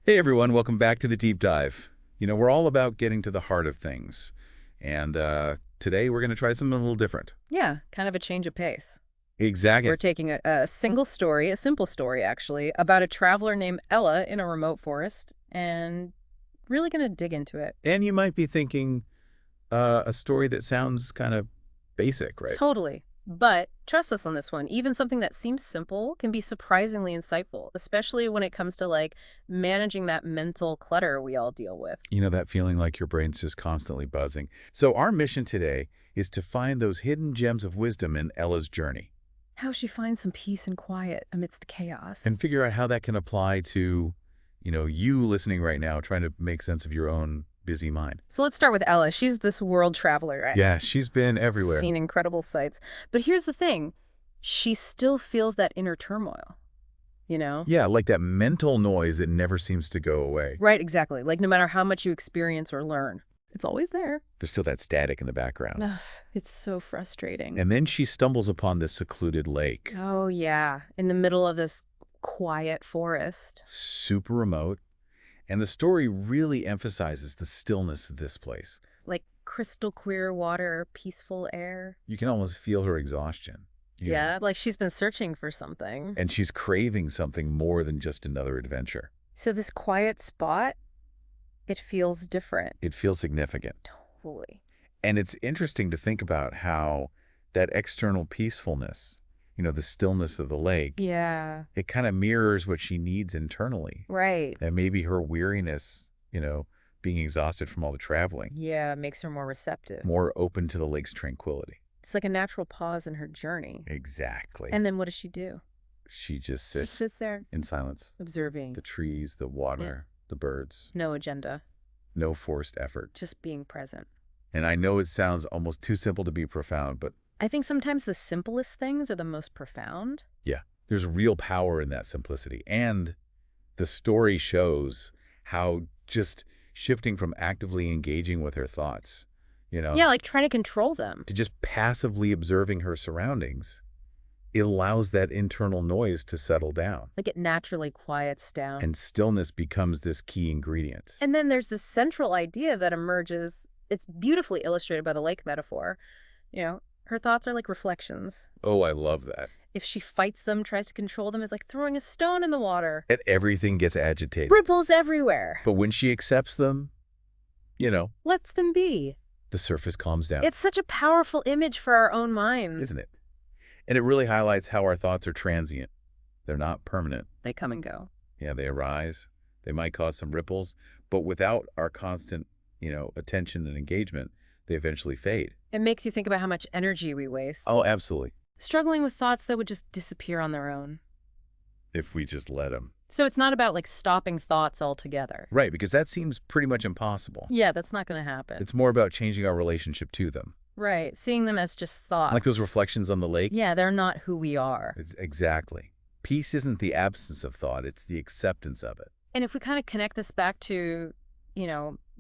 Hey everyone, welcome back to the deep dive. We're all about getting to the heart of things. And today we're going to try something a little different. Yeah, kind of a change of pace. Exactly. We're taking a single story, a simple story actually, about a traveler named Ella in a remote forest, and really going to dig into it. And you might be thinking a story that sounds kind of basic, right? Totally. But trust us on this one. Even something that seems simple can be surprisingly insightful, especially when it comes to managing that mental clutter we all deal with. That feeling like your brain's just constantly buzzing. So our mission today is to find those hidden gems of wisdom in Ella's journey How she finds some peace and quiet amidst the chaos. and figure out how that can apply to, you listening right now, trying to make sense of your own busy mind. So let's start with Ella. She's this world traveler, right? Yeah, she's been everywhere. Seen incredible sights. But here's the thing. She still feels that inner turmoil, you know? Yeah, like that mental noise that never seems to go away. Right, exactly. Like no matter how much you experience or learn, it's always there. There's still that static in the background. Ugh, it's so frustrating. And then she stumbles upon this secluded lake. Oh, yeah. In the middle of this quiet forest. Super remote. And the story really emphasizes the stillness of this place. Like crystal clear water, peaceful air. You can almost feel her exhaustion. Yeah, like she's been searching for something. And she's craving something more than just another adventure. So this quiet spot, it feels different. It feels significant. Totally. And it's interesting to think about how that external peacefulness, the stillness of the lake, Yeah, it kind of mirrors what she needs internally. right. And maybe her weariness, being exhausted from all the traveling, Yeah, makes her more receptive. more open to the lake's tranquility. It's like a natural pause in her journey. Exactly. And then what does she do? She just She sits sits there in silence. observing. The trees, the water, the birds, No agenda, no forced effort. just being present. And I know it sounds almost too simple to be profound, but I think sometimes the simplest things are the most profound. yeah, there's real power in that simplicity. And the story shows how just shifting from actively engaging with her thoughts, Yeah, like trying to control them. to just passively observing her surroundings, it allows that internal noise to settle down. Like it naturally quiets down. And stillness becomes this key ingredient. And then there's this central idea that emerges. It's beautifully illustrated by the lake metaphor. Her thoughts are like reflections. Oh, I love that. If she fights them, tries to control them, it's like throwing a stone in the water. And everything gets agitated. Ripples everywhere. But when she accepts them, Lets them be. the surface calms down. It's such a powerful image for our own minds. Isn't it? And it really highlights how our thoughts are transient. They're not permanent. They come and go. Yeah, they arise. They might cause some ripples, but without our constant, attention and engagement, they eventually fade. It makes you think about how much energy we waste. Oh, absolutely. Struggling with thoughts that would just disappear on their own. If we just let them. So it's not about stopping thoughts altogether. Right, because that seems pretty much impossible. Yeah, that's not going to happen. It's more about changing our relationship to them. Right, seeing them as just thoughts. Like those reflections on the lake. Yeah, they're not who we are. Exactly. Peace isn't the absence of thought, it's the acceptance of it. And if we kind of connect this back to,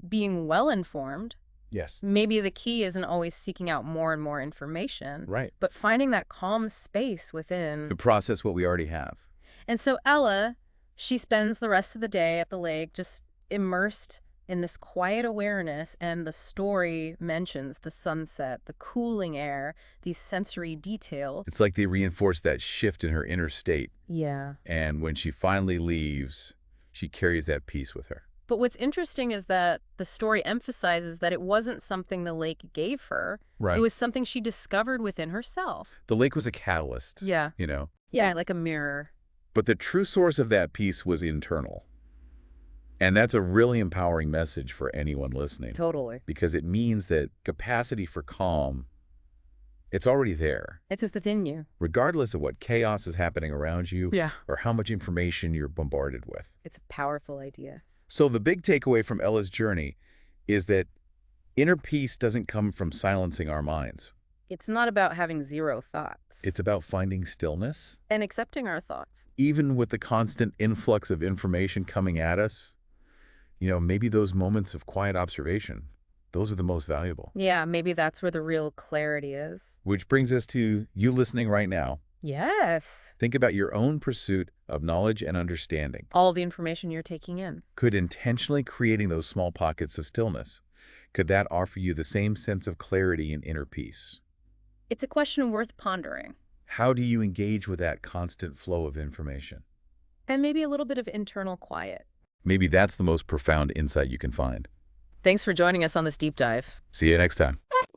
being well-informed, Yes. maybe the key isn't always seeking out more and more information, Right. but finding that calm space within. To process what we already have. And so Ella, she spends the rest of the day at the lake just immersed in this quiet awareness, and the story mentions the sunset, the cooling air, these sensory details. It's like they reinforce that shift in her inner state. Yeah. And when she finally leaves, she carries that peace with her. But what's interesting is that the story emphasizes that it wasn't something the lake gave her. Right. It was something she discovered within herself. The lake was a catalyst. Yeah. Yeah, like a mirror. But the true source of that peace was internal. And that's a really empowering message for anyone listening. Totally. Because it means that capacity for calm, it's already there. It's within you. Regardless of what chaos is happening around you. Yeah. Or how much information you're bombarded with. It's a powerful idea. So the big takeaway from Ella's journey is that inner peace doesn't come from silencing our minds. It's not about having zero thoughts. It's about finding stillness. And accepting our thoughts. Even with the constant influx of information coming at us, maybe those moments of quiet observation, those are the most valuable. Yeah, maybe that's where the real clarity is. Which brings us to you listening right now. Yes. Think about your own pursuit of knowledge and understanding. All the information you're taking in. Could intentionally creating those small pockets of stillness, could that offer you the same sense of clarity and inner peace? It's a question worth pondering. How do you engage with that constant flow of information? And maybe a little bit of internal quiet. Maybe that's the most profound insight you can find. Thanks for joining us on this deep dive. See you next time.